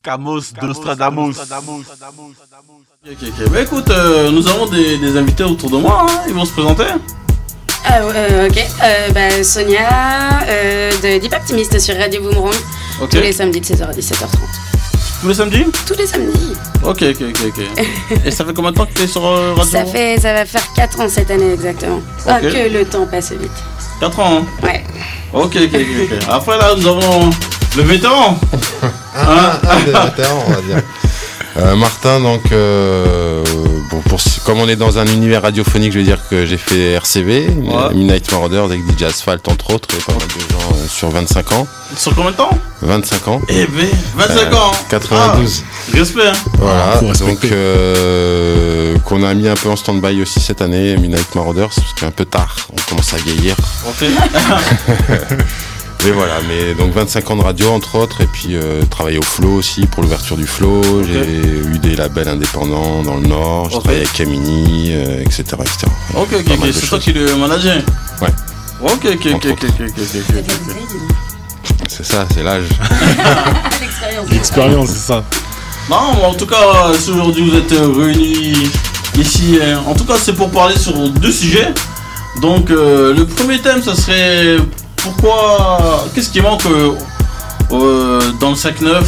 Camus de Nostradamus. Ok. Bah écoute, nous avons des invités autour de moi, hein. Ils vont se présenter. Ok. Sonia de Deep Optimist sur Radio Boomerang. Ok. Tous les samedis de 16h à 17h30. Tous les samedis? Tous les samedis. Ok. Et ça fait combien de temps que tu es sur Radio? Ça va faire 4 ans cette année exactement. Ah, que le temps passe vite. 4 ans, hein? Ouais. Ok. Après là, nous avons le vétéran. Un des vétérans, on va dire. Martin, donc, comme on est dans un univers radiophonique, je vais dire que j'ai fait RCV, Midnight Marauders avec DJ Asphalt entre autres, et pas mal de gens sur 25 ans. Sur combien de temps? 25 ans. Eh ben, 25 ans. 92. Respect. Hein. Voilà, donc qu'on a mis un peu en stand-by aussi cette année, Midnight Marauders, parce qu'un peu tard, on commence à vieillir. Ok. Mais voilà, mais donc 25 ans de radio entre autres, et puis travailler au Flow aussi pour l'ouverture du Flow. Okay. J'ai eu des labels indépendants dans le Nord, j'ai travaillé avec Camini, etc. Ok, c'est toi qui le manager? Ouais. Ok. C'est ça, c'est l'âge. L'expérience, c'est ça. Non, en tout cas, si aujourd'hui vous êtes réunis ici, en tout cas c'est pour parler sur 2 sujets. Donc le premier thème, ça serait qu'est-ce qui manque dans le 5-9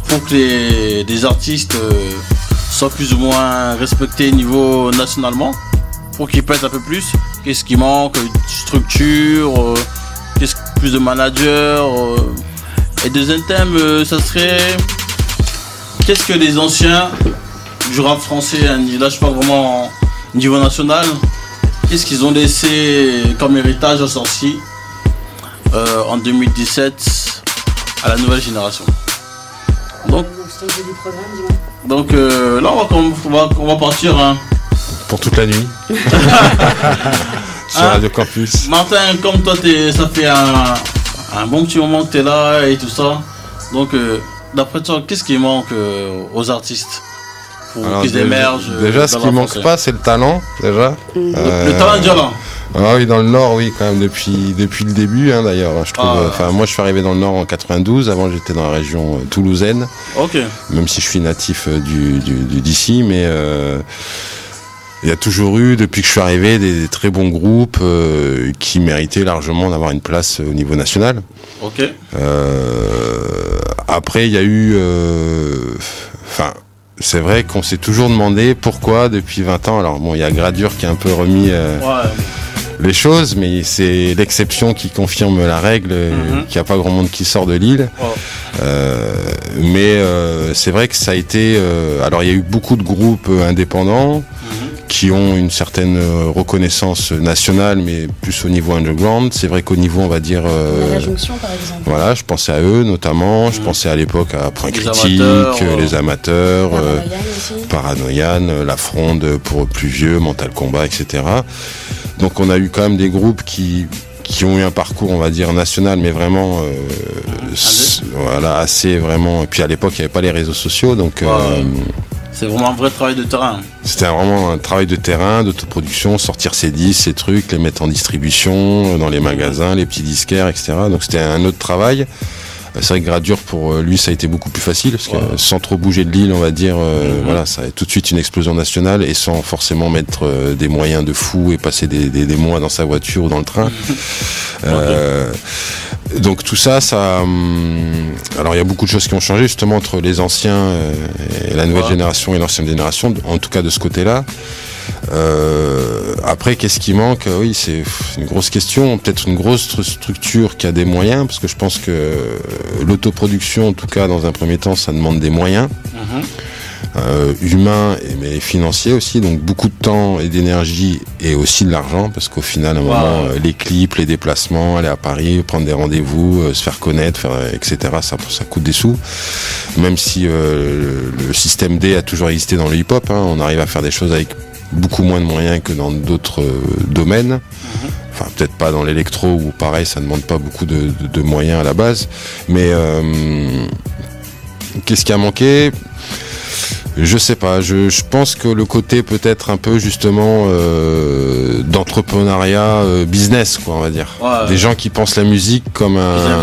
pour que les artistes soient plus ou moins respectés niveau nationalement, pour qu'ils pèsent un peu plus? Qu'est-ce qui manque? Structure, plus de managers, et deuxième thème, ça serait qu'est-ce que les anciens du rap français, là je parle vraiment niveau national, qu'est-ce qu'ils ont laissé comme héritage aux sorties en 2017 à la nouvelle génération? Donc là on va partir, hein. Pour toute la nuit. Sur Radio Campus. Martin, comme toi ça fait un bon petit moment que tu es là et tout ça, donc d'après toi, qu'est-ce qui manque aux artistes pour qu'ils émergent? Déjà, ce qui manque pas, c'est le talent, déjà. Le talent est déjà là. Ah oui, dans le Nord, oui, quand même, depuis le début, hein, d'ailleurs, je trouve. Moi, je suis arrivé dans le Nord en 92. Avant, j'étais dans la région toulousaine. Ok. Même si je suis natif d'ici, mais il y a toujours eu, depuis que je suis arrivé, des très bons groupes qui méritaient largement d'avoir une place au niveau national. Ok. Après, il y a eu, c'est vrai qu'on s'est toujours demandé pourquoi depuis 20 ans. Alors bon, il y a Gradure qui a un peu remis les choses, mais c'est l'exception qui confirme la règle, qu'il n'y a pas grand monde qui sort de l'île. Mais c'est vrai que ça a été... alors il y a eu beaucoup de groupes indépendants qui ont une certaine reconnaissance nationale, mais plus au niveau underground. C'est vrai qu'au niveau, on va dire... La Jonction, par exemple. Voilà, je pensais à eux notamment, je pensais à l'époque à Point Critique, les amateurs, Paranoïan, La Fronde pour plus vieux, Mental Combat, etc. Donc on a eu quand même des groupes qui ont eu un parcours, on va dire, national, mais vraiment assez vraiment... Et puis à l'époque, il n'y avait pas les réseaux sociaux, donc... c'est vraiment un vrai travail de terrain. C'était vraiment un travail de terrain, d'autoproduction, sortir ses disques, ses trucs, les mettre en distribution, dans les magasins, les petits disquaires, etc. Donc c'était un autre travail. C'est vrai que Gradure, pour lui, ça a été beaucoup plus facile, parce que sans trop bouger de l'île, on va dire, voilà, ça a tout de suite une explosion nationale, et sans forcément mettre des moyens de fou et passer des mois dans sa voiture ou dans le train. Donc tout ça, alors il y a beaucoup de choses qui ont changé justement entre les anciens et la nouvelle génération et l'ancienne génération, en tout cas de ce côté-là. Après, qu'est-ce qui manque? Oui, c'est une grosse question. Peut-être une grosse structure qui a des moyens, parce que je pense que l'autoproduction, en tout cas dans un premier temps, ça demande des moyens. Humains mais financiers aussi, donc beaucoup de temps et d'énergie et aussi de l'argent, parce qu'au final à un moment les clips, les déplacements, aller à Paris, prendre des rendez-vous, se faire connaître, etc., ça coûte des sous, même si le système D a toujours existé dans le hip-hop, hein, on arrive à faire des choses avec beaucoup moins de moyens que dans d'autres domaines, enfin peut-être pas dans l'électro où pareil ça ne demande pas beaucoup de moyens à la base, mais qu'est-ce qui a manqué? Je sais pas, je pense que le côté peut-être un peu justement d'entrepreneuriat business, quoi, on va dire. Des gens qui pensent la musique comme un...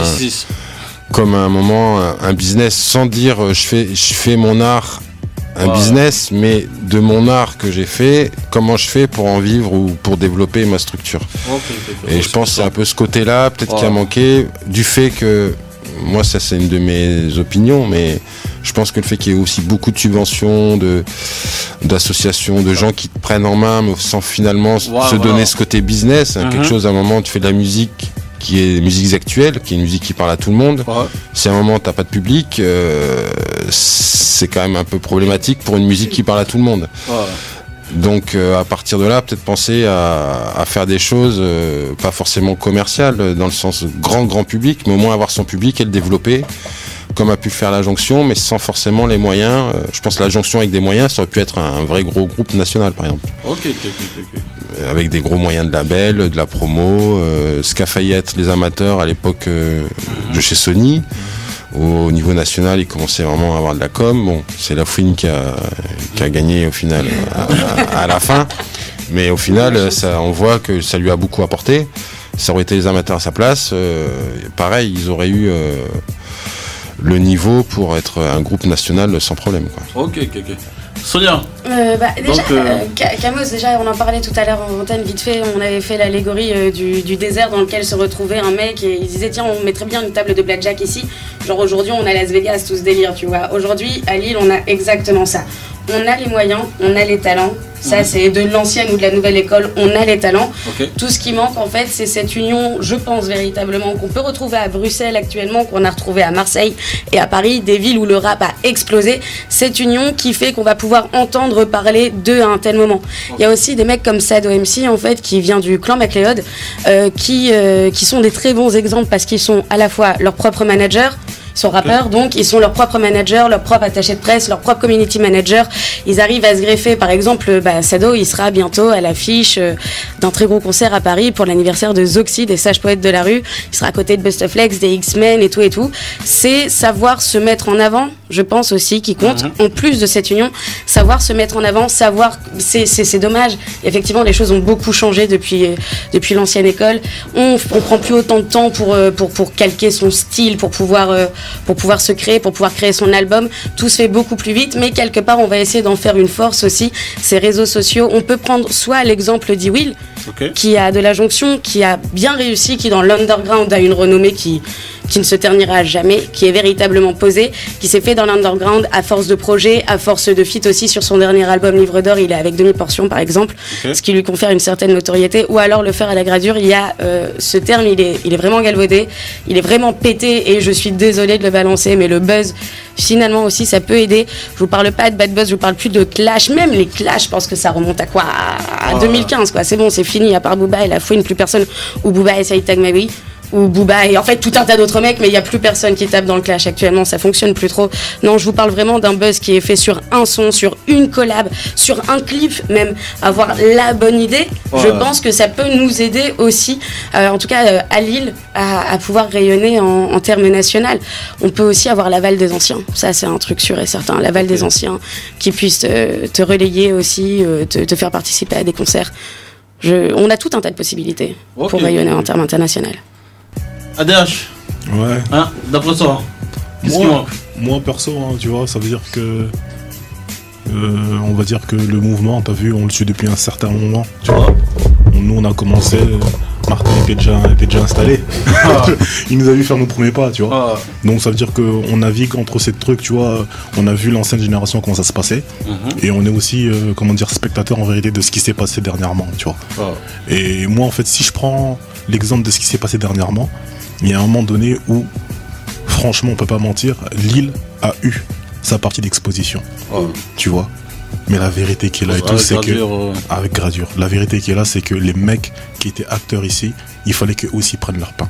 comme à un moment un business, sans dire je fais mon art un business, mais de mon art que j'ai fait, comment je fais pour en vivre ou pour développer ma structure. Et je pense que c'est un peu ce côté-là, peut-être qui a manqué, du fait que, moi ça c'est une de mes opinions, mais je pense que le fait qu'il y ait aussi beaucoup de subventions, d'associations, de gens qui te prennent en main, mais sans finalement se donner ce côté business, quelque chose, à un moment tu fais de la musique qui est musique actuelle, qui est une musique qui parle à tout le monde. Si à un moment t'as pas de public, c'est quand même un peu problématique pour une musique qui parle à tout le monde. Donc à partir de là, peut-être penser à faire des choses pas forcément commerciales dans le sens grand public, mais au moins avoir son public et le développer, comme a pu le faire la Jonction, mais sans forcément les moyens. Je pense que la Jonction avec des moyens, ça aurait pu être un vrai gros groupe national, par exemple. Avec des gros moyens de label, de la promo, ce qu'a failli être les amateurs à l'époque de chez Sony. Au niveau national, il commençait vraiment à avoir de la com. Bon, c'est La Fouine qui a gagné au final à la fin. Mais au final, on voit que ça lui a beaucoup apporté. Ça aurait été les amateurs à sa place. Pareil, ils auraient eu le niveau pour être un groupe national sans problème, quoi. Ok. Sonia. Déjà, Camos, déjà on en parlait tout à l'heure en antenne vite fait, on avait fait l'allégorie du désert dans lequel se retrouvait un mec et il disait tiens on mettrait bien une table de blackjack ici, genre aujourd'hui on a Las Vegas, tout ce délire tu vois, aujourd'hui à Lille on a exactement ça, on a les moyens, on a les talents, ça c'est de l'ancienne ou de la nouvelle école, on a les talents, tout ce qui manque en fait c'est cette union, je pense véritablement qu'on peut retrouver à Bruxelles actuellement, qu'on a retrouvé à Marseille et à Paris, des villes où le rap a explosé, cette union qui fait qu'on va pouvoir entendre parler d'eux à un tel moment. Il y a aussi des mecs comme Sado MC en fait qui vient du clan MacLeod qui sont des très bons exemples parce qu'ils sont à la fois leurs propres managers, ils sont rappeurs, donc ils sont leurs propres managers, leurs propres attachés de presse, leurs propres community managers. Ils arrivent à se greffer, par exemple, Sado, il sera bientôt à l'affiche d'un très gros concert à Paris pour l'anniversaire de Zoxy, des sages poètes de la rue. Il sera à côté de Bustaflex, des X-Men et tout. C'est savoir se mettre en avant, je pense aussi, qui compte. En plus de cette union, savoir se mettre en avant, savoir, c'est dommage. Effectivement, les choses ont beaucoup changé depuis l'ancienne école. On prend plus autant de temps pour calquer son style, pour pouvoir se créer, pour pouvoir créer son album. Tout se fait beaucoup plus vite, mais quelque part, on va essayer d'en faire une force aussi. Ces réseaux sociaux, on peut prendre soit l'exemple d'E-Will, qui a de la Jonction, qui a bien réussi, qui dans l'underground a une renommée qui ne se ternira jamais, qui est véritablement posée, qui s'est fait dans l'underground à force de projets, à force de feat aussi sur son dernier album Livre d'Or, il est avec Demi-Portion par exemple, ce qui lui confère une certaine notoriété, ou alors le faire à la gradure, il y a ce terme, il est vraiment galvaudé, il est vraiment pété et je suis désolée de le balancer, mais le buzz finalement aussi ça peut aider. Je vous parle pas de bad buzz, je vous parle plus de clash, même les clashs je pense que ça remonte à quoi, à 2015 quoi, c'est bon, c'est fini, à part Booba et La Fouine, plus personne, ou Booba et Saïd Tagmaoui ou Booba et en fait tout un tas d'autres mecs, mais il n'y a plus personne qui tape dans le clash actuellement, ça fonctionne plus trop. Non, je vous parle vraiment d'un buzz qui est fait sur un son, sur une collab, sur un clip même, avoir la bonne idée. Je pense que ça peut nous aider aussi, en tout cas à Lille, à pouvoir rayonner en termes national. On peut aussi avoir l'aval des anciens, ça c'est un truc sûr et certain, l'aval des anciens qui puissent te relayer aussi, te faire participer à des concerts. On a tout un tas de possibilités pour rayonner en termes internationaux. ADH. Ouais. Hein, d'après toi, qu'est-ce qui manque ? Moi perso, hein, tu vois, ça veut dire que on va dire que le mouvement, t'as vu, on le suit depuis un certain moment. Tu vois. Nous on a commencé, Martin était déjà installé. Il nous a vu faire nos premiers pas, tu vois. Donc ça veut dire qu'on navigue entre ces trucs, tu vois. On a vu l'ancienne génération comment ça se passait. Et on est aussi, comment dire, spectateur en vérité de ce qui s'est passé dernièrement, tu vois. Et moi en fait, si je prends l'exemple de ce qui s'est passé dernièrement, il y a un moment donné où, franchement, on peut pas mentir, Lille a eu sa partie d'exposition, tu vois. Mais la vérité qui est là et tout, c'est que avec Gradure, la vérité qui est là, c'est que les mecs qui étaient acteurs ici, il fallait qu'eux aussi prennent leur pain.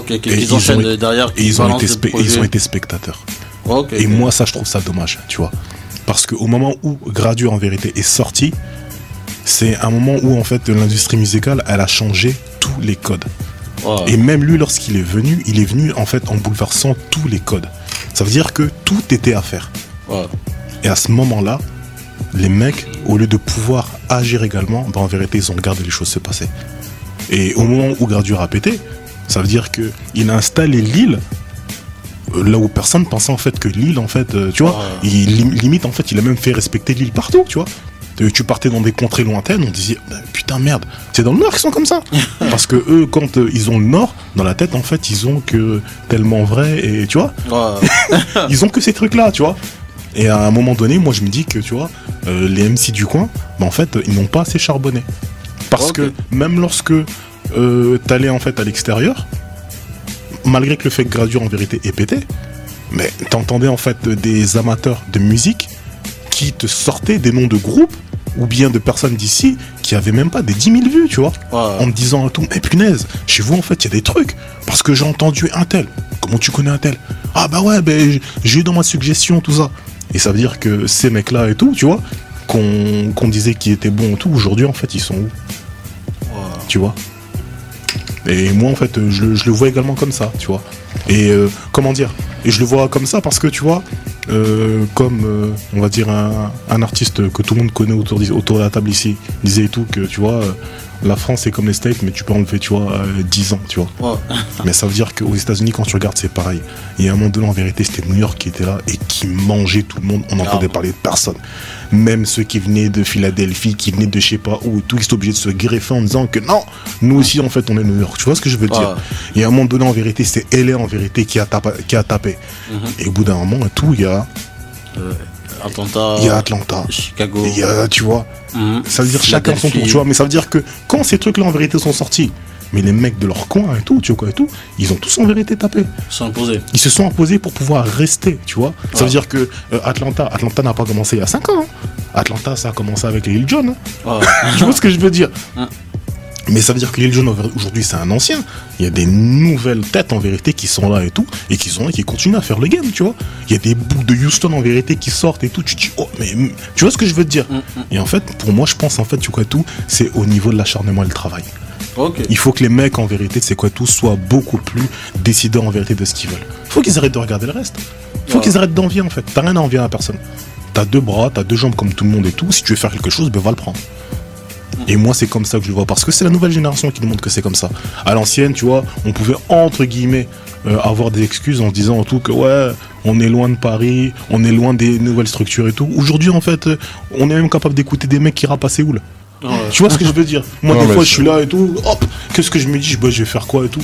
Et ils enchaînent derrière. Et ils ont été spectateurs. Et moi, ça, je trouve ça dommage, tu vois. Parce qu'au moment où Gradure, en vérité, est sorti, c'est un moment où, en fait, l'industrie musicale, elle a changé tous les codes. Et même lui, lorsqu'il est venu en fait en bouleversant tous les codes. Ça veut dire que tout était à faire. Et à ce moment-là, les mecs, au lieu de pouvoir agir également, en vérité, ils ont regardé les choses se passer. Et au moment où Gradure a pété, ça veut dire qu'il a installé Lille là où personne pensait en fait que Lille, en fait, tu vois, limite, en fait, il a même fait respecter Lille partout, tu vois. Tu partais dans des contrées lointaines, on disait putain merde, c'est dans le nord qu'ils sont comme ça. Parce que eux, quand ils ont le nord dans la tête, en fait, ils ont que tellement vrai et tu vois, ils ont que ces trucs là, tu vois. Et à un moment donné, moi je me dis que tu vois, les MC du coin, en fait, ils n'ont pas assez charbonné. Parce que même lorsque t'allais en fait à l'extérieur, malgré que le fait que Gradure en vérité est pété, mais t'entendais en fait des amateurs de musique qui te sortaient des noms de groupes ou bien de personnes d'ici qui avaient même pas des 10 000 vues, tu vois, en me disant à tout, mais punaise, chez vous en fait il y a des trucs, parce que j'ai entendu un tel, comment tu connais un tel? Ah bah ouais, j'ai eu dans ma suggestion tout ça. Et ça veut dire que ces mecs-là et tout, tu vois, qu'on disait qu'ils étaient bons et tout, aujourd'hui en fait ils sont où? Tu vois. Et moi en fait je le vois également comme ça, tu vois. Et comment dire, et je le vois comme ça parce que tu vois, comme on va dire un artiste que tout le monde connaît autour de la table ici disait et tout que tu vois, la France est comme les States, mais tu peux enlever, tu vois, 10 ans, tu vois. Mais ça veut dire qu'aux États-Unis, quand tu regardes, c'est pareil. Et à un moment donné, en vérité, c'était New York qui était là et qui mangeait tout le monde. On n'entendait parler de personne. Même ceux qui venaient de Philadelphie, qui venaient de je sais pas où et tout, ils étaient obligés de se greffer en disant que non, nous aussi, en fait, on est New York. Tu vois ce que je veux dire? Et à un moment donné, en vérité, c'est LA, en vérité, qui a tapé. Et au bout d'un moment, tout, il y a... Atlanta, il y a Atlanta, Chicago, il y a, tu vois, ça veut dire chacun son tour, tu vois, mais ça veut dire que quand ces trucs là en vérité sont sortis, mais les mecs de leur coin et tout, tu vois quoi et tout, ils ont tous en vérité tapé. Ils se sont imposés pour pouvoir rester, tu vois. Ça veut dire que Atlanta n'a pas commencé il y a 5 ans, hein. Atlanta ça a commencé avec les Lil Jon, hein. Tu vois ce que je veux dire? Mais ça veut dire que Lil Jon aujourd'hui c'est un ancien. Il y a des nouvelles têtes en vérité qui sont là et tout, et qui sont là, qui continuent à faire le game, tu vois. Il y a des bouts de Houston en vérité qui sortent et tout. Tu te dis oh mais tu vois ce que je veux te dire? Et en fait pour moi je pense en fait tu vois tout, c'est au niveau de l'acharnement et le travail. Il faut que les mecs en vérité c'est quoi tout soient beaucoup plus décideurs en vérité de ce qu'ils veulent. Faut qu'ils arrêtent de regarder le reste. Faut qu'ils arrêtent d'envier en fait. T'as rien à envier à personne. T'as 2 bras, t'as 2 jambes comme tout le monde et tout. Si tu veux faire quelque chose, va le prendre. Et moi c'est comme ça que je le vois, parce que c'est la nouvelle génération qui nous montre que c'est comme ça. À l'ancienne, tu vois, on pouvait entre guillemets avoir des excuses en se disant en tout que ouais, on est loin de Paris, on est loin des nouvelles structures et tout. Aujourd'hui en fait, on est même capable d'écouter des mecs qui rappent à Séoul. Tu vois ce que je veux dire? Moi des fois je suis là et tout, hop, qu'est-ce que je me dis? Je vais faire quoi et tout?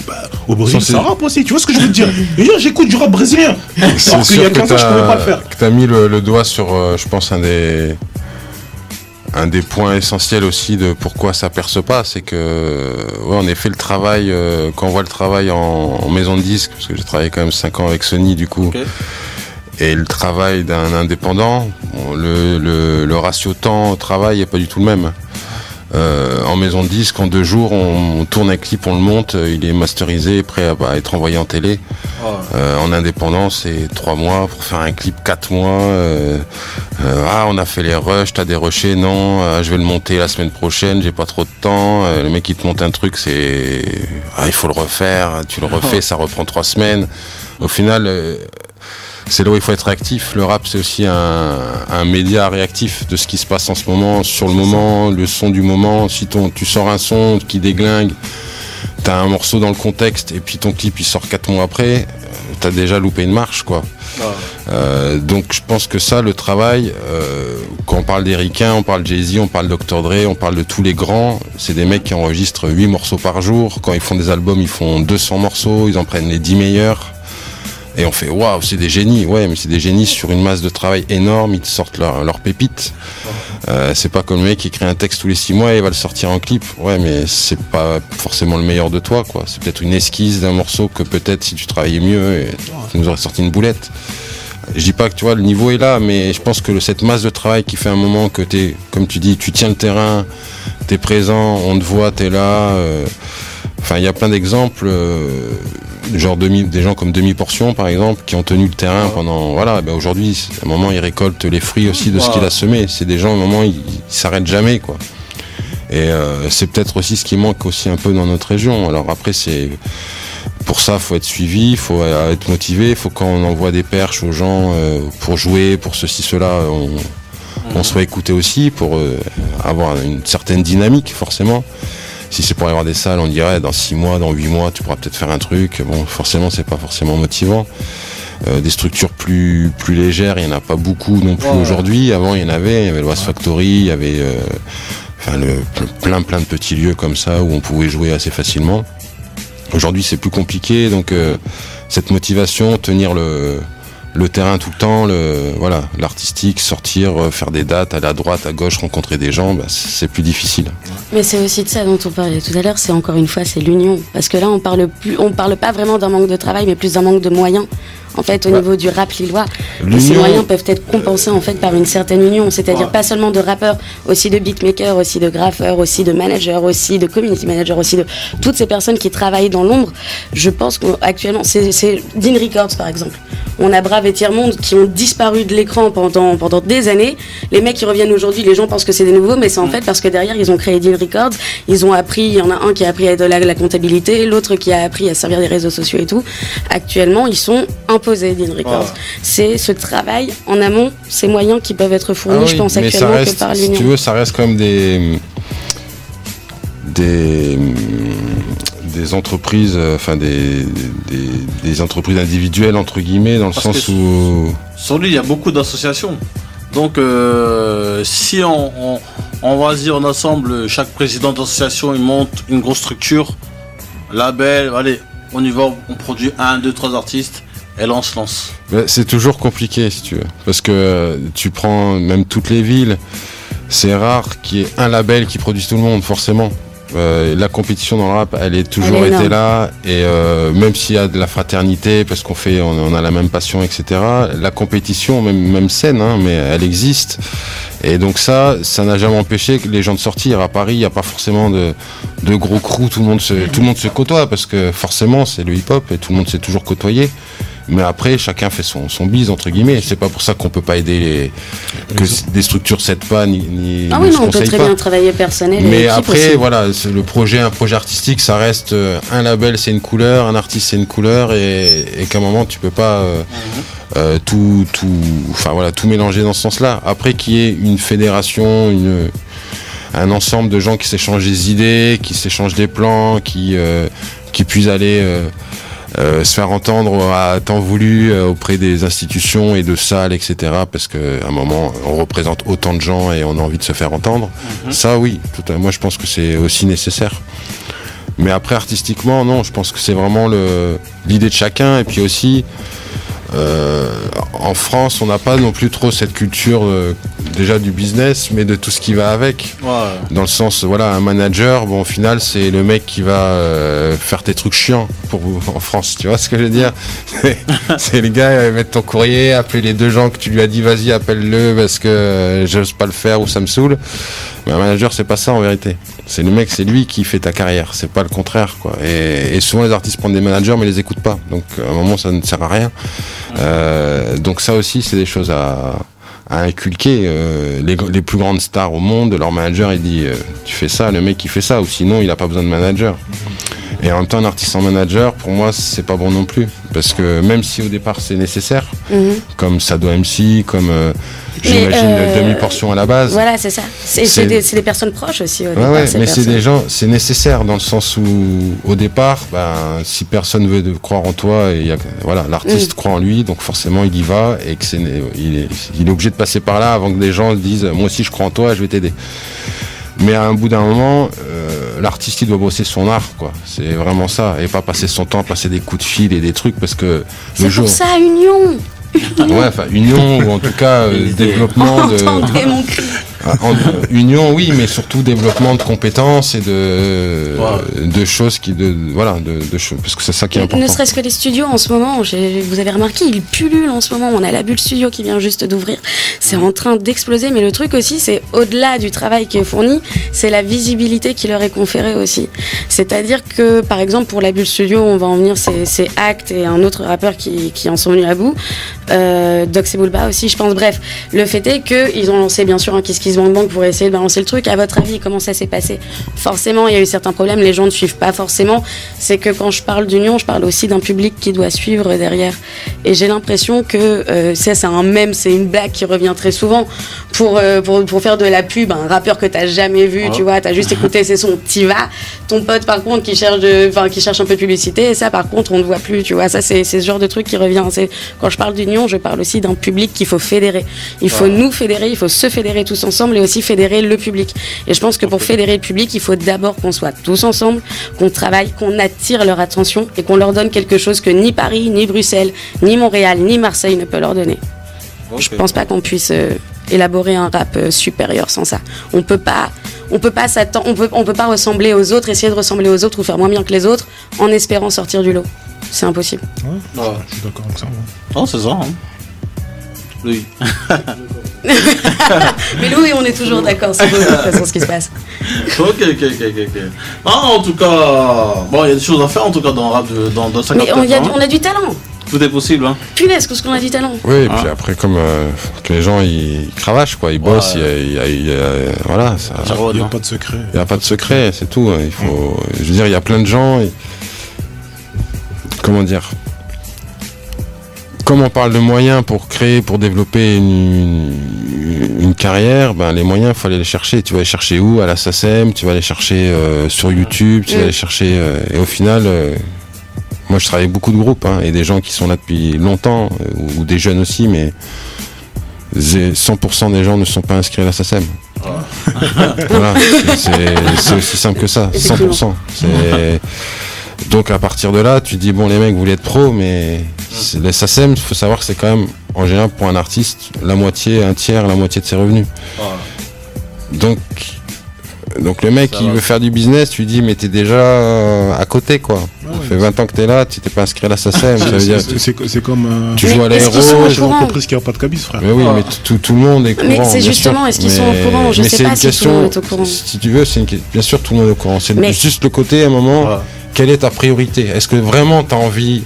Au Brésil ça rappe aussi, tu vois ce que je veux te dire? Et là j'écoute du rap brésilien. Alors qu'il y a 15 ans je pouvais pas le faire. T'as mis le doigt sur, je pense, un des points essentiels aussi de pourquoi ça perce pas, c'est que ouais, en effet le travail, quand on voit le travail en maison de disque, parce que j'ai travaillé quand même 5 ans avec Sony du coup, et le travail d'un indépendant, bon, le ratio temps-travail est pas du tout le même. En maison de disque, en 2 jours, on tourne un clip, on le monte, il est masterisé, prêt à être envoyé en télé. En indépendant, c'est 3 mois pour faire un clip, 4 mois. On a fait les rushs, t'as dérushé, non, je vais le monter la semaine prochaine, j'ai pas trop de temps. Le mec il te monte un truc, c'est il faut le refaire, tu le refais, ça reprend 3 semaines. Au final, c'est là où il faut être réactif. Le rap, c'est aussi un média réactif de ce qui se passe en ce moment, sur le moment, le son du moment. Si tu sors un son qui déglingue, t'as un morceau dans le contexte, et puis ton clip il sort 4 mois après, t'as déjà loupé une marche, quoi. Donc je pense que ça, le travail, quand on parle des ricains, on parle de Jay-Z, on parle de Dr. Dre, on parle de tous les grands, c'est des mecs qui enregistrent 8 morceaux par jour. Quand ils font des albums, ils font 200 morceaux, ils en prennent les 10 meilleurs. Et on fait waouh, c'est des génies, ouais, mais c'est des génies sur une masse de travail énorme, ils te sortent leur pépite. C'est pas comme le mec qui écrit un texte tous les 6 mois et il va le sortir en clip. Ouais, mais c'est pas forcément le meilleur de toi, quoi. C'est peut-être une esquisse d'un morceau que peut-être si tu travaillais mieux, tu nous aurais sorti une boulette. Je dis pas que tu vois, le niveau est là, mais je pense que cette masse de travail qui fait un moment que t'es, comme tu dis, tu tiens le terrain, t'es présent, on te voit, t'es là. Enfin, il y a plein d'exemples. Genre des gens comme Demi-Portion par exemple qui ont tenu le terrain pendant aujourd'hui à un moment ils récoltent les fruits aussi de ce qu'il a semé. C'est des gens à un moment ils s'arrêtent jamais, quoi. Et c'est peut-être aussi ce qui manque aussi un peu dans notre région. Alors après c'est pour ça faut être suivi, faut être motivé, faut quand on envoie des perches aux gens pour jouer, pour ceci cela, on soit écouté aussi pour avoir une certaine dynamique forcément. Si c'est pour avoir des salles, on dirait dans 6 mois, dans 8 mois, tu pourras peut-être faire un truc. Bon, forcément, c'est pas forcément motivant. des structures plus légères, il n'y en a pas beaucoup non plus aujourd'hui. Avant, il y avait l'Oise Factory, il y avait plein de petits lieux comme ça où on pouvait jouer assez facilement. Aujourd'hui, c'est plus compliqué, donc cette motivation, tenir le terrain tout le temps, l'artistique, sortir, faire des dates, aller à droite, à gauche, rencontrer des gens, c'est plus difficile. Mais c'est aussi de ça dont on parlait tout à l'heure, c'est encore une fois, c'est l'union. Parce que là, on parle pas vraiment d'un manque de travail, mais plus d'un manque de moyens. En fait, au niveau du rap lillois, ces moyens peuvent être compensés en fait par une certaine union, c'est-à-dire pas seulement de rappeurs, aussi de beatmakers, aussi de graffeurs, aussi de managers, aussi de community managers, aussi de toutes ces personnes qui travaillent dans l'ombre. Je pense qu'actuellement, c'est Dean Records par exemple. On a Brave et Tiers-Monde qui ont disparu de l'écran pendant des années. Les mecs qui reviennent aujourd'hui, les gens pensent que c'est des nouveaux, mais c'est en fait parce que derrière, ils ont créé Dean Records. Ils ont appris, il y en a un qui a appris à être la comptabilité, l'autre qui a appris à servir des réseaux sociaux et tout. Actuellement, ils sont imposés, Dean Records. C'est ce travail en amont, ces moyens qui peuvent être fournis, je pense, actuellement, que par l'Union. Si tu veux, ça reste quand même des entreprises, des entreprises individuelles entre guillemets, dans le sens où sur lui il y a beaucoup d'associations. Donc si on va dire on assemble, chaque président d'association il monte une grosse structure, label, allez, on y va, on produit 1, 2, 3 artistes et là on se lance. C'est toujours compliqué si tu veux, parce que tu prends même toutes les villes, c'est rare qu'il y ait un label qui produise tout le monde forcément. La compétition dans le rap, elle est toujours été là, et même s'il y a de la fraternité, parce on a la même passion, etc. La compétition, même saine, mais elle existe. Et donc ça n'a jamais empêché les gens de sortir. À Paris, il n'y a pas forcément de gros crews, tout le monde se côtoie, parce que forcément c'est le hip-hop et tout le monde s'est toujours côtoyé. Mais après, chacun fait son bise, entre guillemets. C'est pas pour ça qu'on peut pas aider que des structures s'aident pas, ni ah oui, non, on peut très bien travailler personnel. Mais après, voilà, un projet artistique, ça reste un label, c'est une couleur, un artiste, c'est une couleur, et qu'à un moment, tu peux pas tout mélanger dans ce sens-là. Après, qu'il y ait une fédération, un ensemble de gens qui s'échangent des idées, qui s'échangent des plans, qui puissent aller se faire entendre à temps voulu auprès des institutions et de salles, etc. Parce qu'à un moment, on représente autant de gens et on a envie de se faire entendre. Ça, oui, moi je pense que c'est aussi nécessaire. Mais après, artistiquement, non, je pense que c'est vraiment l'idée de chacun. Et puis aussi, en France, on n'a pas non plus trop cette culture déjà du business, mais de tout ce qui va avec. Dans le sens, voilà, un manager, bon, au final, c'est le mec qui va faire tes trucs chiants en France, tu vois ce que je veux dire? C'est le gars, il va mettre ton courrier, appeler les 2 gens que tu lui as dit, vas-y, appelle-le parce que j'ose pas le faire ou ça me saoule. Mais un manager, c'est pas ça en vérité. C'est le mec, c'est lui qui fait ta carrière, c'est pas le contraire, quoi. Et souvent les artistes prennent des managers mais les écoutent pas, donc à un moment ça ne sert à rien. Donc ça aussi c'est des choses à inculquer. Les plus grandes stars au monde, leur manager il dit tu fais ça, le mec il fait ça, ou sinon il a pas besoin de manager. Et en même temps un artiste sans manager, pour moi c'est pas bon non plus, parce que même si au départ c'est nécessaire, comme Sado MC, comme j'imagine demi-portion à la base. Voilà, c'est ça. C'est des personnes proches aussi au départ. Mais c'est des gens, c'est nécessaire dans le sens où au départ, si personne veut croire en toi, l'artiste croit en lui, donc forcément il y va, et que il est obligé de passer par là avant que des gens disent moi aussi je crois en toi, je vais t'aider. Mais à un bout d'un moment, l'artiste il doit bosser son art, quoi. C'est vraiment ça, et pas passer son temps à passer des coups de fil et des trucs, parce que c'est pour ça, union. Union, ou en tout cas développement Entendez mon cri. Union, oui, mais surtout développement de compétences et de choses parce que c'est ça qui est important. Ne serait-ce que les studios en ce moment, vous avez remarqué, ils pullulent en ce moment. On a la Bulle Studio qui vient juste d'ouvrir. C'est en train d'exploser, mais le truc aussi, c'est au-delà du travail qui est fourni, c'est la visibilité qui leur est conférée aussi. C'est-à-dire que, par exemple, pour la Bulle Studio, on va en venir, c'est Act et un autre rappeur qui en sont venus à bout. Dox et Bulba aussi, je pense. Bref, le fait est qu'ils ont lancé bien sûr un Kiss Kiss Bank Bank pour essayer de balancer le truc. À votre avis, comment ça s'est passé? Forcément, il y a eu certains problèmes, les gens ne suivent pas forcément. C'est que quand je parle d'union, je parle aussi d'un public qui doit suivre derrière. Et j'ai l'impression que c'est un mème, c'est une blague qui revient très souvent pour faire de la pub, un rappeur que t'as jamais vu, tu vois, t'as juste écouté ses sons, t'y vas. Ton pote, par contre, qui cherche un peu de publicité, et ça, par contre, on ne voit plus, tu vois. Ça, c'est ce genre de truc qui revient. Quand je parle d'union, je parle aussi d'un public qu'il faut fédérer. Il faut nous fédérer, il faut se fédérer tous ensemble et aussi fédérer le public. Et je pense que pour fédérer le public, il faut d'abord qu'on soit tous ensemble, qu'on travaille, qu'on attire leur attention et qu'on leur donne quelque chose que ni Paris, ni Bruxelles, ni Montréal, ni Marseille ne peut leur donner. Je pense pas qu'on puisse élaborer un rap supérieur sans ça. On peut pas ressembler aux autres, essayer de ressembler aux autres ou faire moins bien que les autres en espérant sortir du lot. C'est impossible. Je suis d'accord avec ça. Non, c'est ça. Oui. Mais Louis, on est toujours d'accord sur ce qui se passe. Ok. En tout cas, bon, il y a des choses à faire en tout cas dans le rap dans 50 ans. Mais on a du talent. Tout est possible, hein. Punaise, qu'est-ce qu'on a du talent. Oui, et puis après, comme que les gens ils cravachent, quoi, ils bossent, voilà. Il n'y a pas de secret. Il n'y a pas de secret, c'est tout. Il faut, je veux dire, il y a plein de gens. Comment dire? Comme on parle de moyens pour créer, pour développer une carrière, ben les moyens, il faut aller les chercher. Tu vas les chercher où? À la SACEM, tu vas les chercher sur YouTube, tu vas les chercher. Et au final, moi je travaille avec beaucoup de groupes et des gens qui sont là depuis longtemps, ou des jeunes aussi, mais 100% des gens ne sont pas inscrits à la SACEM. Voilà, c'est aussi simple que ça, 100%. Donc à partir de là, tu dis bon les mecs vous voulez être pro, mais les SACEM, il faut savoir que c'est quand même en général pour un artiste un tiers, la moitié de ses revenus. Donc le mec il veut faire du business, tu lui dis mais t'es déjà à côté quoi. Ça fait 20 ans que t'es là, tu t'es pas inscrit à la SACEM. C'est comme tu joues à l'aéro. J'ai l'entreprise qui a pas de cabis, frère. Mais oui, mais tout le monde est courant. Mais c'est justement, est-ce qu'ils sont au courant? Je sais pas si tout le monde est au courant. Si tu veux, bien sûr tout le monde est au courant. C'est juste le côté à un moment. Quelle est ta priorité? Est-ce que vraiment tu as envie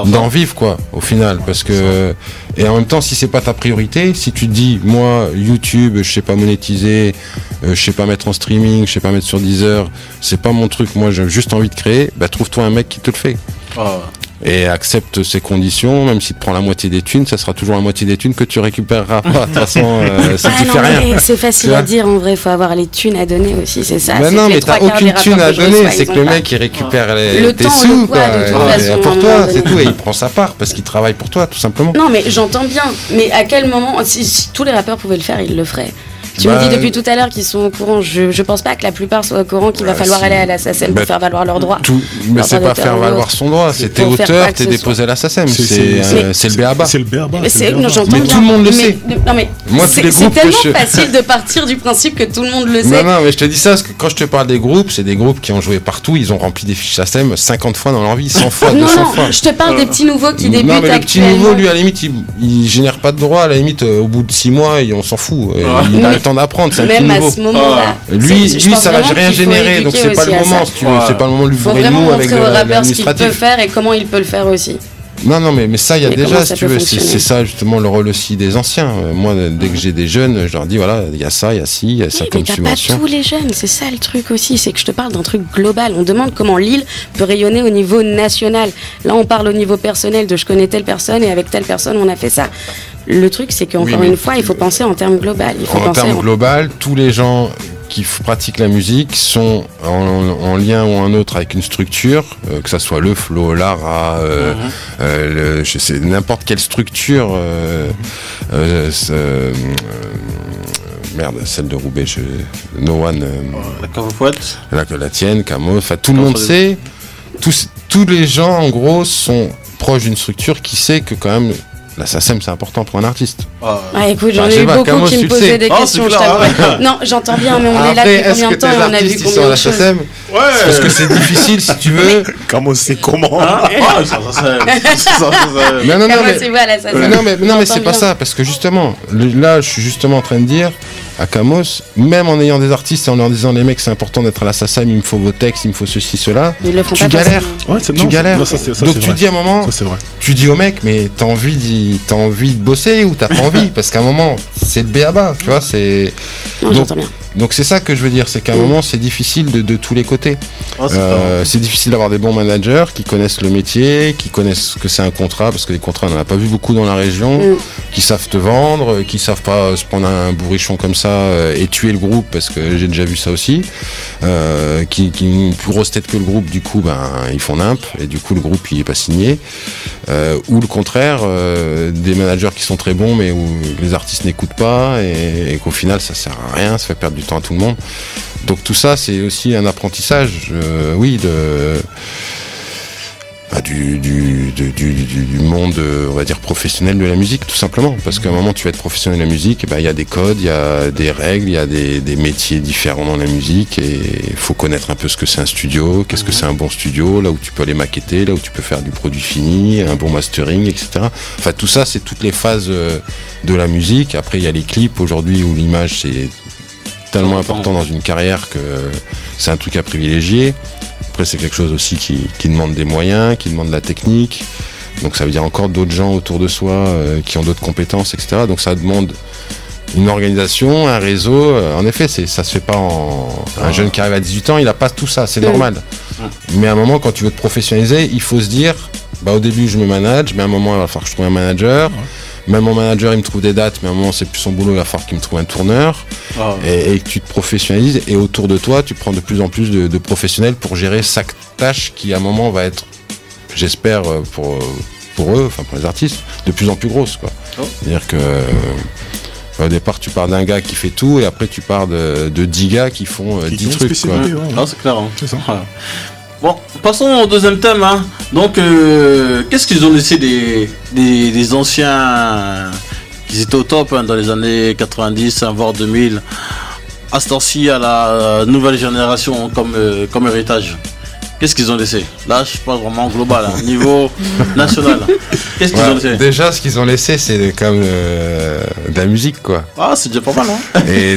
d'en vivre quoi au final? Parce que et en même temps si c'est pas ta priorité, si tu te dis moi YouTube je sais pas monétiser, je sais pas mettre en streaming, je sais pas mettre sur Deezer, c'est pas mon truc, moi j'ai juste envie de créer, bah trouve-toi un mec qui te le fait. Et accepte ces conditions, même s'il te prend la moitié des thunes, ça sera toujours la moitié des thunes que tu récupéreras pas. De toute façon, si tu fais rien. C'est facile à dire, en vrai, il faut avoir les thunes à donner aussi, c'est ça. Mais non, mais t'as aucune thune à donner, c'est que le mec il récupère tes sous, quoi. Pour toi, c'est tout, et il prend sa part parce qu'il travaille pour toi, tout simplement. Non, mais j'entends bien, mais à quel moment, si tous les rappeurs pouvaient le faire, ils le feraient. Tu me dis depuis tout à l'heure qu'ils sont au courant. Je pense pas que la plupart soient au courant qu'il va falloir aller à la SACEM pour faire valoir leurs droits. Mais c'est pas faire valoir son droit, c'est t'es auteur, t'es déposé à la SACEM. C'est le BABA. C'est le BABA. Mais tout le monde le sait. Moi, c'est tellement facile de partir du principe que tout le monde le sait. Non, mais je te dis ça parce que quand je te parle des groupes, c'est des groupes qui ont joué partout. Ils ont rempli des fiches SACEM 50 fois dans leur vie, 100 fois, 200 fois. Non, je te parle des petits nouveaux qui débutent. Non, mais le petit nouveau, lui, à la limite, il génère pas de droits. À la limite, au bout de 6 mois, on s'en fout. Il a le temps d'apprendre. À ce moment-là, lui ça va rien générer, donc c'est pas le moment, si tu veux, c'est pas le moment de lui bourrer le mou avec l'administratif. Ce qu'il peut faire et comment il peut le faire aussi. Non, mais ça, il y a déjà, si tu veux, c'est ça justement le rôle aussi des anciens. Moi, dès que j'ai des jeunes, je leur dis voilà, il y a ça, il y a ci, il y a ça comme subvention. Mais pas tous les jeunes, c'est ça le truc aussi, c'est que je te parle d'un truc global. On demande comment Lille peut rayonner au niveau national. Là, on parle au niveau personnel de je connais telle personne et avec telle personne, on a fait ça. Le truc, c'est qu'encore une fois, il faut penser en termes global. En termes global, tous les gens qui pratiquent la musique sont en lien ou un autre avec une structure, que ça soit le flow, l'ara, je sais n'importe quelle structure. Merde, celle de Roubaix, No One. La Cavopouette. La tienne, Camo. Enfin, tout le monde sait. Tous les gens, en gros, sont proches d'une structure qui sait que quand même. La SACEM, c'est important pour un artiste. Écoute, j'en ai eu beaucoup qui me posaient des questions. Non, j'entends bien, mais on est là depuis combien de temps et on a vu combien de choses. Parce que c'est difficile, si tu veux. Comment c'est comment Non, mais c'est pas ça, parce que justement, là, je suis justement en train de dire à Camos, même en ayant des artistes et en leur disant les mecs, c'est important d'être à la SACEM, il me faut vos textes, il me faut ceci, cela. Tu galères. Tu galères. Donc tu dis à un moment, tu dis au mec, mais t'as envie si t'as envie de bosser ou t'as pas envie, parce qu'à un moment, c'est le b.a.-ba, tu vois, c'est... Non, j'entends bien. Donc c'est ça que je veux dire, c'est qu'à un moment c'est difficile de tous les côtés. C'est difficile d'avoir des bons managers qui connaissent le métier, qui connaissent ce que c'est un contrat, parce que les contrats on n'en a pas vu beaucoup dans la région, qui savent te vendre, qui savent pas se prendre un bourrichon comme ça et tuer le groupe, parce que j'ai déjà vu ça aussi, qui ont une plus grosse tête que le groupe, du coup ils font nimp, et du coup le groupe il est pas signé. Ou le contraire, des managers qui sont très bons mais où les artistes n'écoutent pas et qu'au final ça sert à rien, ça fait perdre du temps à tout le monde. Donc tout ça c'est aussi un apprentissage, du monde, on va dire, professionnel de la musique, tout simplement. Parce qu'à un moment, tu vas être professionnel de la musique, il y a des codes, il y a des règles, il y a des métiers différents dans la musique, et il faut connaître un peu ce que c'est un studio, qu'est-ce que c'est un bon studio, là où tu peux aller maqueter, là où tu peux faire du produit fini, un bon mastering, etc. Enfin, tout ça, c'est toutes les phases de la musique. Après, il y a les clips, aujourd'hui, où l'image, c'est tellement important dans une carrière que c'est un truc à privilégier. Après, c'est quelque chose aussi qui demande des moyens, qui demande de la technique. Donc ça veut dire encore d'autres gens autour de soi qui ont d'autres compétences, etc. Donc ça demande une organisation, un réseau. En effet, ça se fait pas un jeune qui arrive à 18 ans, il n'a pas tout ça, c'est normal. Mais à un moment, quand tu veux te professionnaliser, il faut se dire, au début je me manage, mais à un moment il va falloir que je trouve un manager. Même mon manager, il me trouve des dates, mais à un moment, c'est plus son boulot, il va falloir qu'il me trouve un tourneur. Et que tu te professionnalises. Et autour de toi, tu prends de plus en plus de professionnels pour gérer chaque tâche qui, à un moment, va être, j'espère, pour eux, enfin pour les artistes, de plus en plus grosse, quoi. C'est-à-dire que au départ, tu pars d'un gars qui fait tout, et après, tu pars de 10 gars qui font 10 trucs, quoi. C'est clair, hein. C'est ça. Voilà. Bon, passons au deuxième thème, hein. Donc, qu'est-ce qu'ils ont laissé des anciens qui étaient au top dans les années 90, voire 2000, à ce temps-ci, à la nouvelle génération comme héritage? Qu'est-ce qu'ils ont laissé? Là, je parle vraiment global, niveau national. Qu'est-ce qu'ils ont laissé? Déjà, ce qu'ils ont laissé, c'est comme de la musique, quoi. Ah, c'est déjà pas mal, hein. Et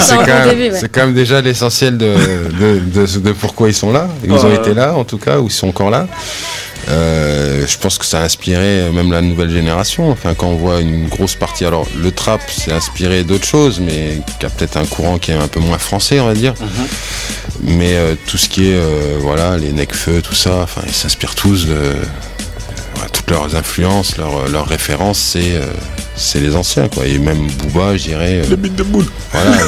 c'est quand même déjà l'essentiel de pourquoi ils sont là. Ils ont été là, en tout cas, ou ils sont encore là. Je pense que ça a inspiré même la nouvelle génération. Enfin, quand on voit une grosse partie, alors le trap s'est inspiré d'autres choses, mais qui a peut-être un courant qui est un peu moins français, on va dire. Mais tout ce qui est, les Necfeu, tout ça, enfin, ils s'inspirent tous de toutes leurs influences, leurs références, c'est les anciens, quoi. Et même Booba, je dirais. Les beats de boule. Voilà.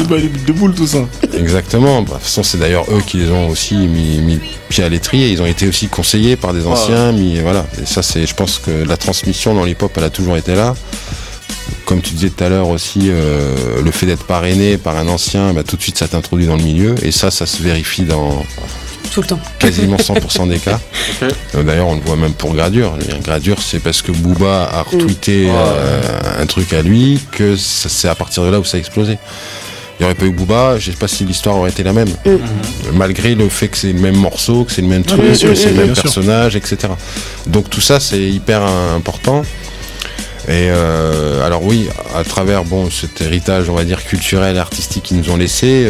Les beats de boule, tout ça. Exactement. De toute façon, c'est d'ailleurs eux qui les ont aussi mis pied à l'étrier. Ils ont été aussi conseillés par des anciens. Voilà. Et ça, je pense que la transmission dans l'hip-hop, elle a toujours été là. Comme tu disais tout à l'heure aussi, le fait d'être parrainé par un ancien, tout de suite ça t'introduit dans le milieu, et ça se vérifie dans tout le temps. Quasiment 100% des cas. D'ailleurs on le voit même pour Gradure. Gradure, c'est parce que Booba a retweeté un truc à lui que c'est à partir de là où ça a explosé. Il n'y aurait pas eu Booba, je sais pas si l'histoire aurait été la même. Malgré le fait que c'est le même morceau, que c'est le même truc, que c'est le même personnage, etc. Donc tout ça c'est hyper important. Et alors oui, à travers cet héritage, on va dire, culturel, artistique qu'ils nous ont laissé,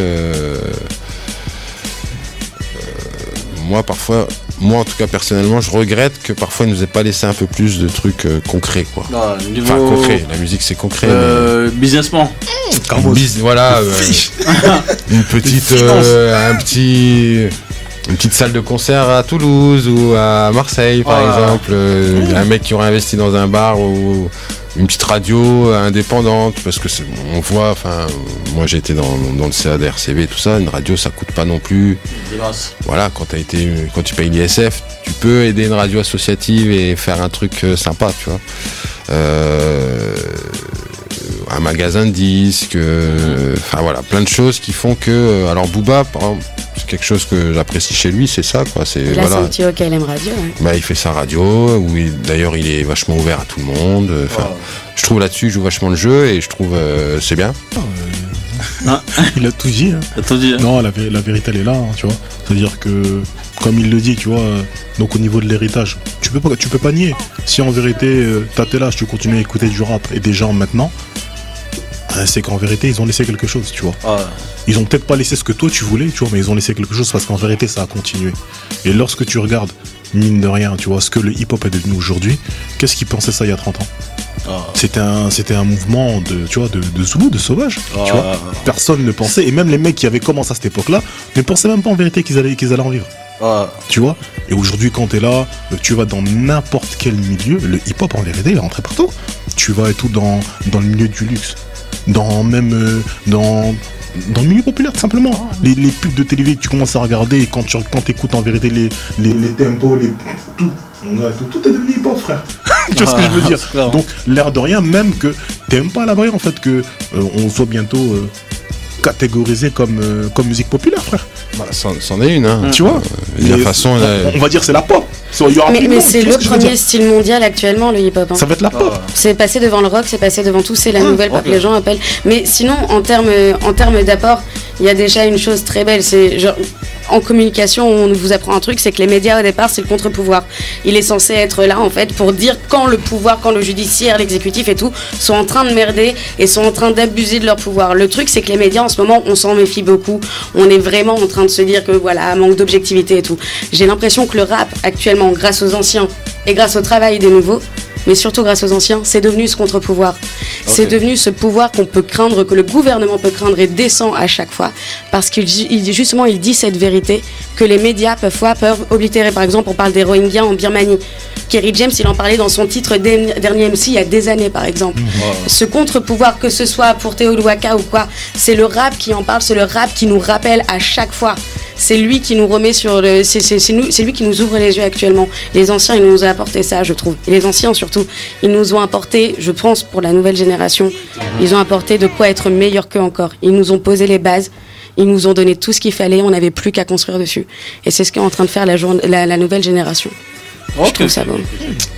moi en tout cas personnellement, je regrette que parfois ils nous aient pas laissé un peu plus de trucs concrets, quoi. Enfin concret, la musique c'est concret. Businessman. Voilà, une petite, une petite salle de concert à Toulouse ou à Marseille, par exemple. Un mec qui aurait investi dans un bar ou une petite radio indépendante, parce que on voit, enfin, moi j'ai été dans le CA de RCV, tout ça, une radio ça coûte pas non plus. Voilà, quand tu payes l'ISF, tu peux aider une radio associative et faire un truc sympa, tu vois. Un magasin de disques, enfin voilà, plein de choses qui font que. Alors Booba, par exemple, c'est quelque chose que j'apprécie chez lui, c'est ça, quoi. C'est là, c'est un petit KLM radio. Il fait sa radio, où d'ailleurs il est vachement ouvert à tout le monde. Je trouve là-dessus, il joue vachement le jeu et je trouve c'est bien. Il a tout dit. Non, la vérité elle est là, tu vois. C'est-à-dire que, comme il le dit, tu vois, donc au niveau de l'héritage, tu peux pas nier. Si en vérité t'as tel âge, tu continues à écouter du rap et des gens maintenant, c'est qu'en vérité ils ont laissé quelque chose, tu vois. Ils ont peut-être pas laissé ce que toi tu voulais, tu vois, mais ils ont laissé quelque chose parce qu'en vérité ça a continué. Et lorsque tu regardes mine de rien, tu vois, ce que le hip-hop est devenu aujourd'hui, qu'est-ce qu'ils pensaient ça il y a 30 ans? C'était un mouvement de Zoulou, de sauvage, tu vois. Personne ne pensait, et même les mecs qui avaient commencé à cette époque-là ne pensaient même pas en vérité qu'ils allaient en vivre. Tu vois. Et aujourd'hui, quand t'es là, tu vas dans n'importe quel milieu, le hip-hop en vérité il est rentré partout. Tu vas et tout dans le milieu du luxe, dans le milieu populaire tout simplement. Les pubs de télé que tu commences à regarder, et quand t'écoutes en vérité les tempos, tout est devenu hip-hop, frère. Tu vois ce que je veux dire? Donc l'air de rien, même que t'aimes pas la vraie en fait, que on soit bientôt catégorisé comme musique populaire, frère. Bah, c'en est une, hein. Tu vois, la façon, on va dire c'est la pop. Mais c'est le premier style mondial actuellement, le hip-hop. Hein. Ça va être la pop. C'est passé devant le rock, c'est passé devant tout, c'est la nouvelle pop, les gens appellent. Mais sinon, en termes d'apport, il y a déjà une chose très belle, c'est genre, en communication, on vous apprend un truc, c'est que les médias au départ, c'est le contre-pouvoir. Il est censé être là en fait pour dire quand le pouvoir, quand le judiciaire, l'exécutif et tout sont en train de merder et sont en train d'abuser de leur pouvoir. Le truc, c'est que les médias en ce moment, on s'en méfie beaucoup. On est vraiment en train de se dire que voilà, manque d'objectivité et tout. J'ai l'impression que le rap actuellement, grâce aux anciens et grâce au travail des nouveaux, mais surtout grâce aux anciens, c'est devenu ce contre-pouvoir. C'est devenu ce pouvoir qu'on peut craindre, que le gouvernement peut craindre et descend à chaque fois, parce qu'il justement il dit cette vérité que les médias peuvent oblitérer. Par exemple, on parle des Rohingyas en Birmanie. Kerry James, il en parlait dans son titre Dernier MC il y a des années, par exemple. Ce contre-pouvoir, que ce soit pour Théo Waka ou quoi, c'est le rap qui en parle, c'est le rap qui nous rappelle à chaque fois. C'est lui qui nous remet sur le... C'est lui qui nous ouvre les yeux actuellement. Les anciens, ils nous ont apporté ça, je trouve. Et les anciens, surtout, ils nous ont apporté, je pense, pour la nouvelle génération, ils ont apporté de quoi être meilleurs qu'eux encore. Ils nous ont posé les bases. Ils nous ont donné tout ce qu'il fallait. On n'avait plus qu'à construire dessus. Et c'est ce qu'est en train de faire la nouvelle génération. Je trouve ça beau.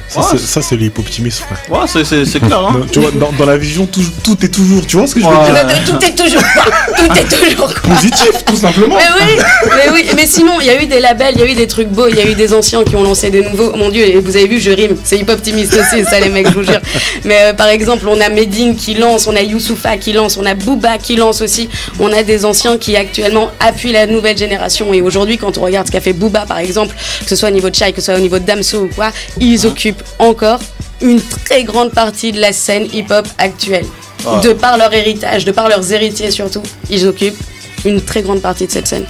Ça, c'est l'hypoptimisme, frère. Ouais, c'est clair. Hein. Tu vois, dans la vision, tout est toujours. Tu vois ce que je veux dire? Tout est toujours positif, tout simplement. Mais oui. Mais sinon, il y a eu des labels, il y a eu des trucs beaux, il y a eu des anciens qui ont lancé des nouveaux. Mon Dieu, et vous avez vu, je rime. C'est hypoptimiste aussi, ça, les mecs, je vous jure. Mais par exemple, on a Medine qui lance, on a Youssoupha qui lance, on a Booba qui lance aussi. On a des anciens qui actuellement appuient la nouvelle génération. Et aujourd'hui, quand on regarde ce qu'a fait Booba, par exemple, que ce soit au niveau de Chai, que ce soit au niveau de Damso ou quoi, ils occupent encore une très grande partie de la scène hip-hop actuelle. De par leur héritage, de par leurs héritiers surtout, ils occupent une très grande partie de cette scène.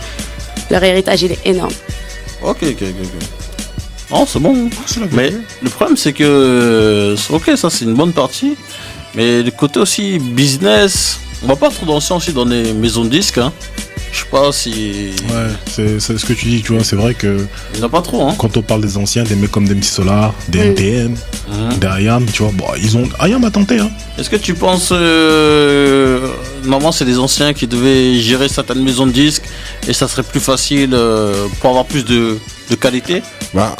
Leur héritage, il est énorme. Ok. Non, c'est bon. Mais le problème, c'est que... Ok, ça, c'est une bonne partie. Mais le côté aussi business... On va pas trop danser aussi dans les maisons de disques, hein. Je sais pas si... Ouais, c'est ce que tu dis, tu vois, c'est vrai que... Il n'y en a pas trop, hein. Quand on parle des anciens, des mecs comme des MC Solar, des NTM, des IAM, tu vois, bon, IAM a tenté, hein. Est-ce que tu penses... Normalement, c'est les anciens qui devaient gérer certaines maisons de disques et ça serait plus facile pour avoir plus de qualité? Bah...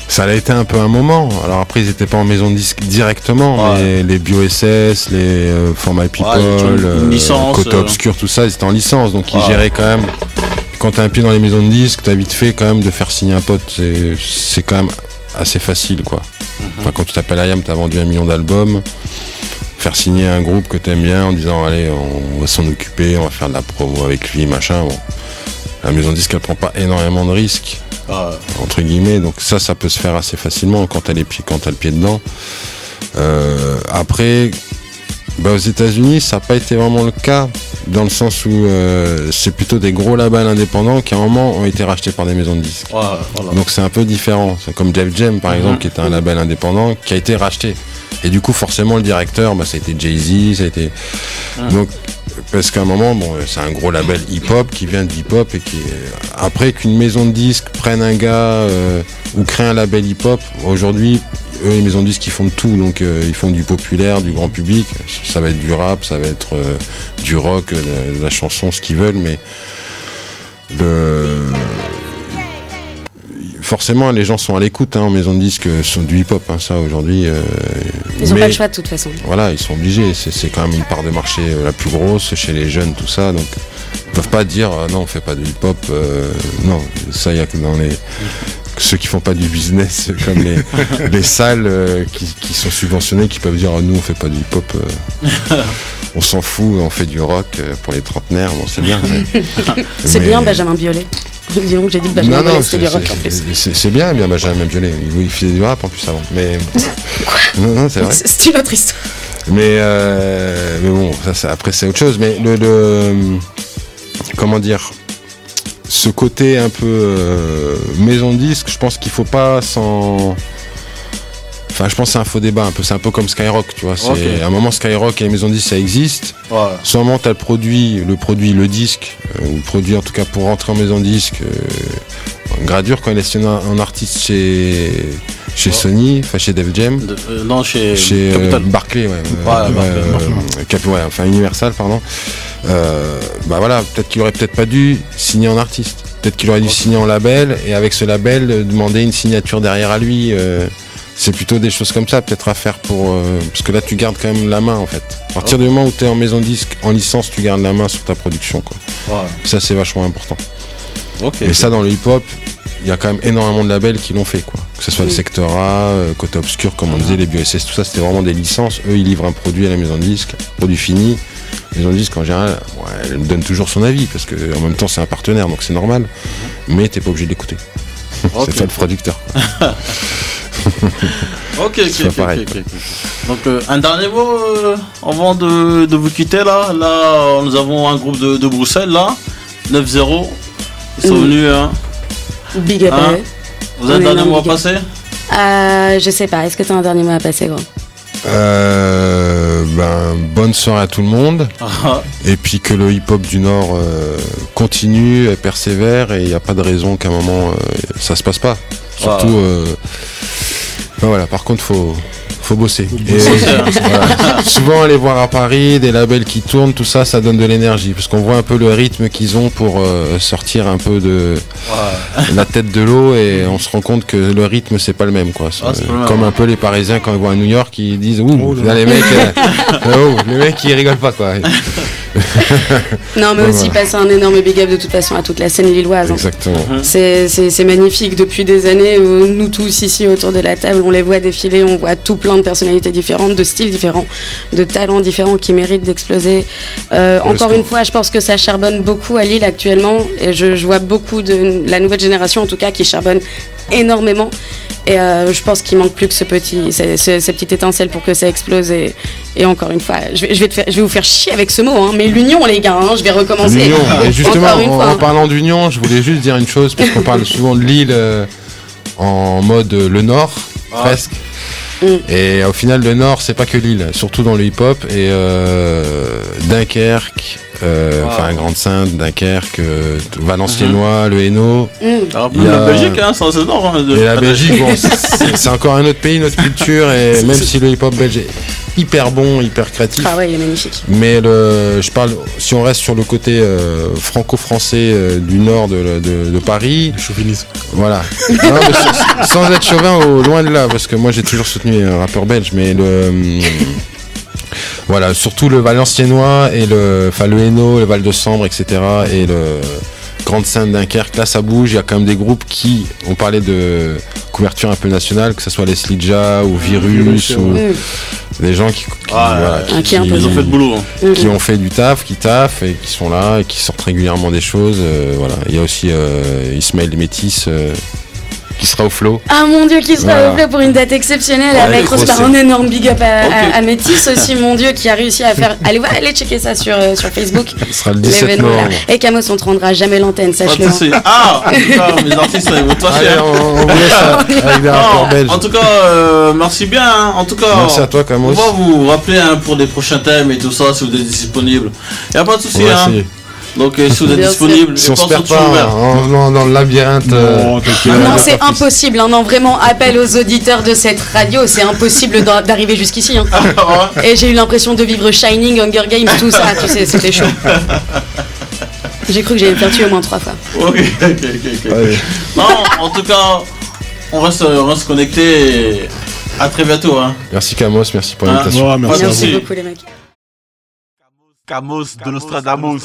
Ça a été un peu un moment. Alors après, ils n'étaient pas en maison de disque directement, mais les BioSS, les For My People, Côté Obscur, tout ça, ils étaient en licence. Donc ils géraient quand même. Quand t'as un pied dans les maisons de disques, t'as vite fait quand même de faire signer un pote. C'est quand même assez facile, quoi. Enfin, quand tu t'appelles IAM, t'as vendu 1 million d'albums. Faire signer un groupe que t'aimes bien en disant allez, on va s'en occuper, on va faire de la promo avec lui, machin. Bon. La maison de disque, elle prend pas énormément de risques. Entre guillemets, donc ça peut se faire assez facilement quand t'as le pied dedans. Après, aux États-Unis, ça n'a pas été vraiment le cas, dans le sens où c'est plutôt des gros labels indépendants qui à un moment ont été rachetés par des maisons de disques. Voilà. Donc c'est un peu différent. C'est comme Def Jam par exemple, qui était un label indépendant qui a été racheté. Et du coup, forcément, le directeur, ça a été Jay-Z, ça a été. Donc, parce qu'à un moment, c'est un gros label hip-hop qui vient de hip-hop et qui, après qu'une maison de disques prenne un gars ou crée un label hip-hop, aujourd'hui, eux, les maisons de disques, ils font de tout. Donc, ils font du populaire, du grand public. Ça va être du rap, ça va être du rock, de la chanson, ce qu'ils veulent, mais forcément, les gens sont à l'écoute en maison de disques, sont du hip-hop, ça aujourd'hui. Ils n'ont pas le choix de toute façon. Voilà, ils sont obligés. C'est quand même une part de marché la plus grosse chez les jeunes, tout ça. Donc, ils peuvent pas dire non, on fait pas de hip-hop. Non, ça, il y a que dans ceux qui font pas du business, comme les salles qui sont subventionnées, qui peuvent dire nous, on fait pas du hip-hop. On s'en fout, on fait du rock pour les trentenaires. Bon, c'est bien. C'est bien, Benjamin Biolay. Dis donc, j'ai dit que Benjamin Biolay c'était du rock en plus. C'est bien Benjamin Biolay. Il faisait du rap en plus avant. Mais non, c'est vrai. C'est une autre histoire. Mais bon, ça, après c'est autre chose. Mais comment dire, ce côté un peu maison de disque, je pense qu'il faut pas s'en... Enfin, je pense que c'est un faux débat un peu. C'est un peu comme Skyrock, tu vois. À un moment, Skyrock et les maisons de disques, ça existe. Ouais. Soit un moment, t'as le disque, ou le produit en tout cas pour rentrer en maison de disque. Gradure, quand il est signé un artiste chez Sony, enfin chez Def Jam. Non, chez Barclay, enfin Universal, pardon. Bah voilà, peut-être qu'il aurait peut-être pas dû signer en artiste. Peut-être qu'il aurait dû signer en label et avec ce label demander une signature derrière à lui. C'est plutôt des choses comme ça peut-être à faire parce que là tu gardes quand même la main en fait. À partir du moment où tu es en maison de disque, en licence, tu gardes la main sur ta production quoi. Ouais. Ça c'est vachement important. Et ça dans le hip-hop, il y a quand même énormément de labels qui l'ont fait quoi. Que ce soit le Secteur A, Côté Obscur comme on disait, les BioSS, tout ça c'était vraiment des licences. Eux ils livrent un produit à la maison de disque, produit fini. La maison de disque en général, elle me donne toujours son avis parce que en même temps c'est un partenaire donc c'est normal. Mais t'es pas obligé d'écouter. C'est pas le producteur quoi. Ok. Donc un dernier mot avant de vous quitter là. Là nous avons un groupe de Bruxelles là, 9-0. Ils sont venus Big up. Vous avez un dernier mot à passer? Je sais pas, est-ce que tu as un dernier mot à passer gros? Bonne soirée à tout le monde. Et puis que le hip-hop du Nord continue, persévère et il n'y a pas de raison qu'à un moment ça se passe pas. Surtout voilà, par contre faut bosser. Souvent aller voir à Paris des labels qui tournent, tout ça, ça donne de l'énergie parce qu'on voit un peu le rythme qu'ils ont pour sortir un peu de la tête de l'eau et on se rend compte que le rythme c'est pas le même quoi. Comme un peu les Parisiens quand ils voient à New York ils disent là, les mecs les mecs ils rigolent pas quoi. Non mais aussi passer un énorme big up de toute façon à toute la scène lilloise. Exactement. C'est magnifique depuis des années. Nous tous ici autour de la table, on les voit défiler, on voit tout plein de personnalités différentes, de styles différents, de talents différents qui méritent d'exploser. Encore une fois, je pense que ça charbonne beaucoup à Lille actuellement et je vois beaucoup de la nouvelle génération en tout cas qui charbonne énormément. Et je pense qu'il manque plus que ces petites étincelles pour que ça explose. Et encore une fois, je vais vous faire chier avec ce mot, hein, mais l'union, les gars, je vais recommencer. L'union. Et justement, en parlant d'union, je voulais juste dire une chose, parce qu'on parle souvent de Lille en mode le Nord, presque. Et au final, le Nord, c'est pas que Lille, surtout dans le hip-hop. Et Dunkerque, Grande-Sainte, Dunkerque, Valenciennois, le Hainaut. La Belgique, c'est le Nord. Et la Belgique, bon, c'est encore un autre pays, notre culture. Et même si le hip-hop belge est hyper bon, hyper créatif. Ah ouais, il est magnifique. Mais je parle, si on reste sur le côté franco-français du nord de Paris. Le chauvinisme. Voilà. Non, mais sans être chauvin, loin de là, parce que moi j'ai toujours soutenu un rappeur belge, mais voilà, surtout le Valenciennois et le Hainaut, le Val de Sambre, etc. et le Grande-Sainte, Dunkerque, là ça bouge, il y a quand même des groupes qui ont parlé de couverture un peu nationale, que ce soit les Slidja ou Virus ou des gens qui ils ont fait le boulot, qui ont fait du taf, qui taffent et qui sont là et qui sortent régulièrement des choses. Voilà, il y a aussi Ismaël Métis qui sera au flow. Ah mon dieu, qui sera au flow pour une date exceptionnelle avec un énorme big up à Métis aussi, mon dieu, qui a réussi à faire. Allez checker ça sur Facebook. Ce sera le 17 novembre. Et Camos, on te rendra jamais l'antenne, sache-le. Mes artistes, ils vont te lâcher. On vous laisse avec des rapports belges. En tout cas, merci bien. En tout cas, merci à toi, Camos. On va vous rappeler pour des prochains thèmes et tout ça, si vous êtes disponible. Il n'y a pas de souci. Donc si vous êtes disponible, si on se perd pas en venant dans le labyrinthe. Non, c'est impossible. Non, vraiment, appel aux auditeurs de cette radio, c'est impossible d'arriver jusqu'ici. Et j'ai eu l'impression de vivre Shining, Hunger Games, tout ça, tu sais, c'était chaud. J'ai cru que j'allais me faire tuer au moins 3 fois. Ok. Non, en tout cas, on va se connecter. Et à très bientôt. Merci Camos, merci pour l'invitation. Merci beaucoup les mecs. Camos de Nostradamus.